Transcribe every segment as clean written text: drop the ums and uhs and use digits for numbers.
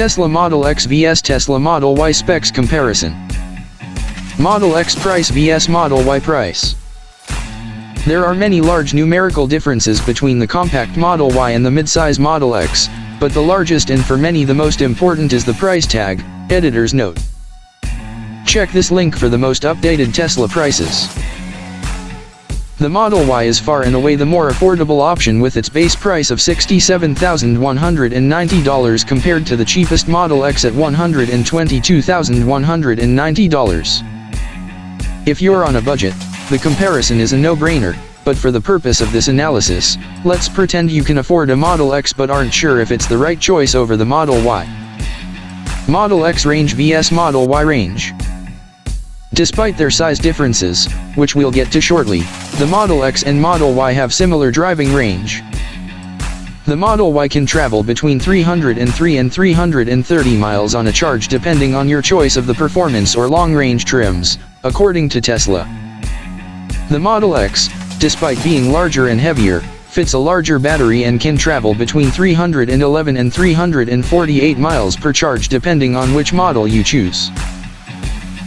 Tesla Model X vs Tesla Model Y specs comparison. Model X price vs Model Y price. There are many large numerical differences between the compact Model Y and the midsize Model X, but the largest and for many the most important is the price tag, editor's note. Check this link for the most updated Tesla prices. The Model Y is far and away the more affordable option with its base price of $67,190 compared to the cheapest Model X at $122,190. If you're on a budget, the comparison is a no-brainer, but for the purpose of this analysis, let's pretend you can afford a Model X but aren't sure if it's the right choice over the Model Y. Model X range vs Model Y range. Despite their size differences, which we'll get to shortly, the Model X and Model Y have similar driving range. The Model Y can travel between 303 and 330 miles on a charge depending on your choice of the performance or long-range trims, according to Tesla. The Model X, despite being larger and heavier, fits a larger battery and can travel between 311 and 348 miles per charge depending on which model you choose.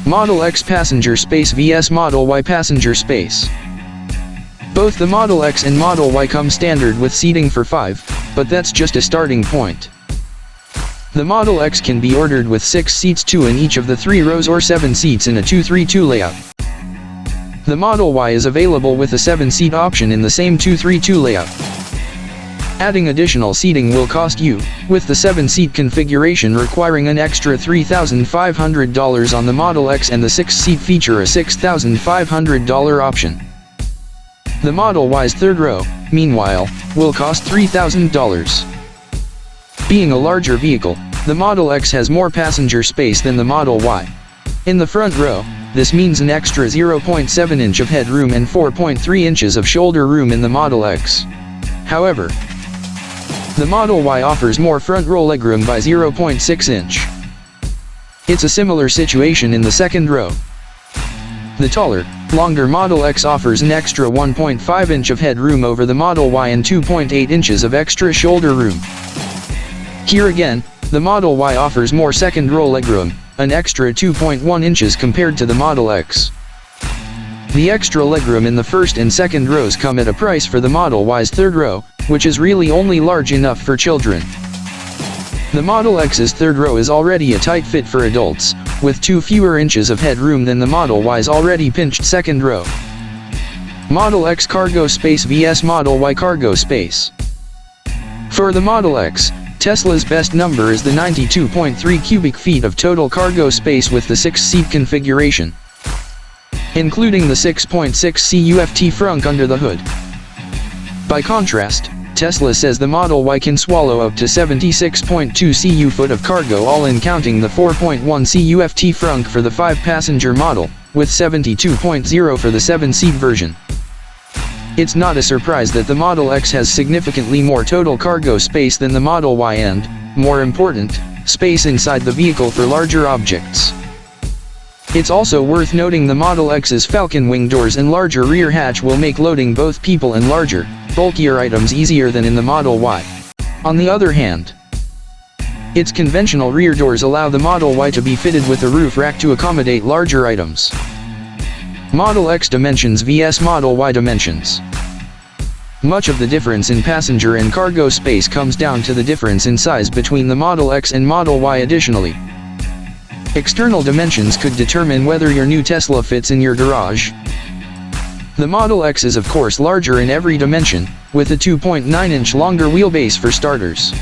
Model X passenger space vs Model Y passenger space. Both the Model X and Model Y come standard with seating for 5, but that's just a starting point. The Model X can be ordered with 6 seats, 2 in each of the 3 rows or 7 seats in a 2-3-2 layout. The Model Y is available with a 7-seat option in the same 2-3-2 layout. Adding additional seating will cost you, with the 7-seat configuration requiring an extra $3,500 on the Model X and the 6-seat feature a $6,500 option. The Model Y's third row, meanwhile, will cost $3,000. Being a larger vehicle, the Model X has more passenger space than the Model Y. In the front row, this means an extra 0.7 inch of headroom and 4.3 inches of shoulder room in the Model X. However, the Model Y offers more front row legroom by 0.6 inch. It's a similar situation in the second row. The taller, longer Model X offers an extra 1.5 inch of headroom over the Model Y and 2.8 inches of extra shoulder room. Here again, the Model Y offers more second row legroom, an extra 2.1 inches compared to the Model X. The extra legroom in the first and second rows come at a price for the Model Y's third row, which is really only large enough for children. The Model X's third row is already a tight fit for adults, with 2 fewer inches of headroom than the Model Y's already pinched second row. Model X cargo space vs Model Y cargo space. For the Model X, Tesla's best number is the 92.3 cubic feet of total cargo space with the 6-seat configuration, including the 6.6 CUFT frunk under the hood. By contrast, Tesla says the Model Y can swallow up to 76.2 cu-foot of cargo all-in counting the 4.1 CUFT frunk for the 5-passenger model, with 72.0 for the 7-seat version. It's not a surprise that the Model X has significantly more total cargo space than the Model Y and, more important, space inside the vehicle for larger objects. It's also worth noting the Model X's Falcon wing doors and larger rear hatch will make loading both people and larger, bulkier items easier than in the Model Y. On the other hand, its conventional rear doors allow the Model Y to be fitted with a roof rack to accommodate larger items. Model X dimensions vs Model Y dimensions. Much of the difference in passenger and cargo space comes down to the difference in size between the Model X and Model Y. Additionally, external dimensions could determine whether your new Tesla fits in your garage. The Model X is of course larger in every dimension, with a 2.9-inch longer wheelbase for starters.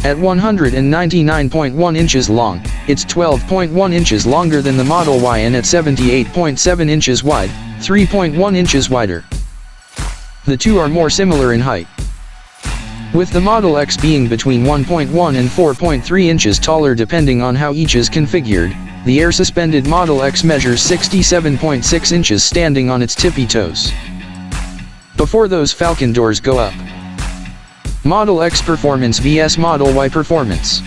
At 199.1 inches long, it's 12.1 inches longer than the Model Y and at 78.7 inches wide, 3.1 inches wider. The two are more similar in height, with the Model X being between 1.1 and 4.3 inches taller depending on how each is configured. The air-suspended Model X measures 67.6 inches standing on its tippy toes. Before those Falcon doors go up. Model X performance vs Model Y performance.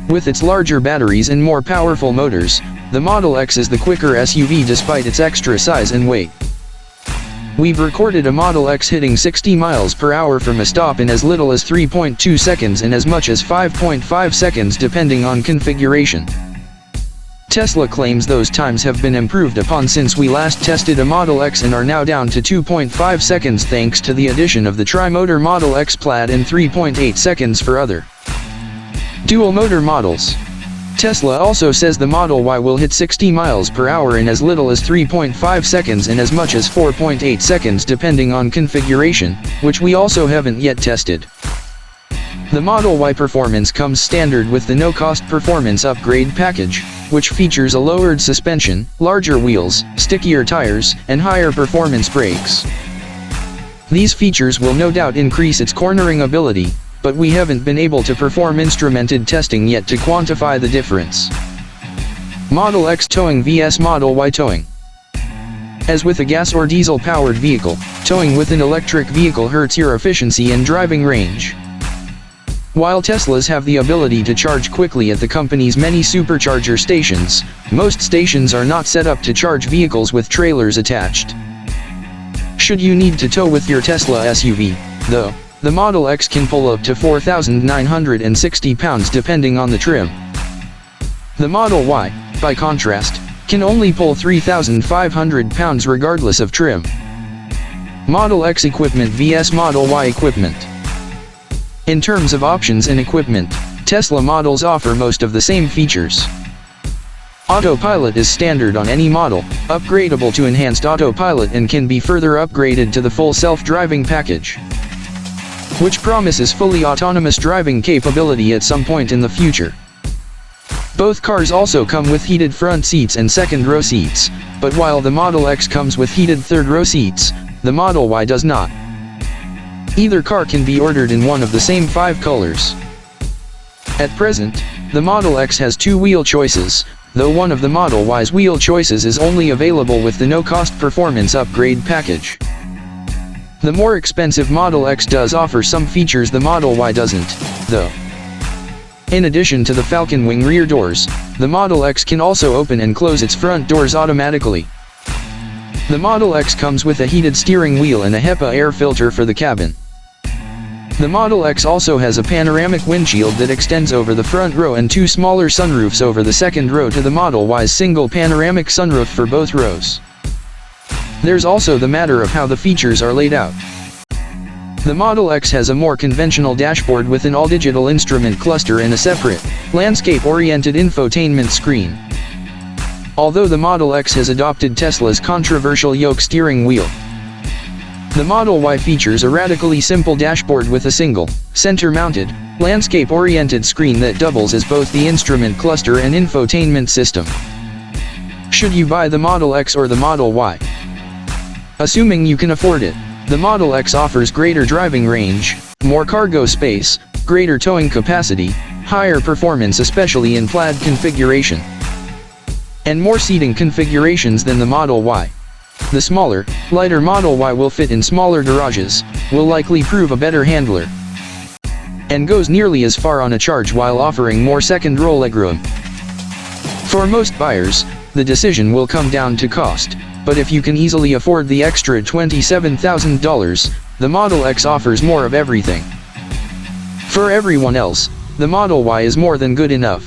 With its larger batteries and more powerful motors, the Model X is the quicker SUV despite its extra size and weight. We've recorded a Model X hitting 60 miles per hour from a stop in as little as 3.2 seconds and as much as 5.5 seconds depending on configuration. Tesla claims those times have been improved upon since we last tested a Model X and are now down to 2.5 seconds thanks to the addition of the tri-motor Model X Plaid and 3.8 seconds for other dual-motor models. Tesla also says the Model Y will hit 60 miles per hour in as little as 3.5 seconds and as much as 4.8 seconds depending on configuration, which we also haven't yet tested. The Model Y performance comes standard with the no-cost performance upgrade package, which features a lowered suspension, larger wheels, stickier tires, and higher performance brakes. These features will no doubt increase its cornering ability, but we haven't been able to perform instrumented testing yet to quantify the difference. Model X towing vs Model Y towing. As with a gas or diesel-powered vehicle, towing with an electric vehicle hurts your efficiency and driving range. While Teslas have the ability to charge quickly at the company's many supercharger stations, most stations are not set up to charge vehicles with trailers attached. Should you need to tow with your Tesla SUV, though, the Model X can pull up to 4,960 pounds depending on the trim. The Model Y, by contrast, can only pull 3,500 pounds regardless of trim. Model X equipment vs Model Y equipment. In terms of options and equipment, Tesla models offer most of the same features. Autopilot is standard on any model, upgradable to enhanced autopilot and can be further upgraded to the full self-driving package, which promises fully autonomous driving capability at some point in the future. Both cars also come with heated front seats and second-row seats, but while the Model X comes with heated third-row seats, the Model Y does not. Either car can be ordered in one of the same 5 colors. At present, the Model X has 2 wheel choices, though one of the Model Y's wheel choices is only available with the no-cost performance upgrade package. The more expensive Model X does offer some features the Model Y doesn't, though. In addition to the Falcon Wing rear doors, the Model X can also open and close its front doors automatically. The Model X comes with a heated steering wheel and a HEPA air filter for the cabin. The Model X also has a panoramic windshield that extends over the front row and 2 smaller sunroofs over the second row to the Model Y's single panoramic sunroof for both rows. There's also the matter of how the features are laid out. The Model X has a more conventional dashboard with an all-digital instrument cluster and a separate, landscape-oriented infotainment screen. Although the Model X has adopted Tesla's controversial yoke steering wheel, the Model Y features a radically simple dashboard with a single, center-mounted, landscape-oriented screen that doubles as both the instrument cluster and infotainment system. Should you buy the Model X or the Model Y? Assuming you can afford it, the Model X offers greater driving range, more cargo space, greater towing capacity, higher performance especially in Plaid configuration, and more seating configurations than the Model Y. The smaller, lighter Model Y will fit in smaller garages, will likely prove a better handler, and goes nearly as far on a charge while offering more second-row legroom. For most buyers, the decision will come down to cost, but if you can easily afford the extra $27,000, the Model X offers more of everything. For everyone else, the Model Y is more than good enough.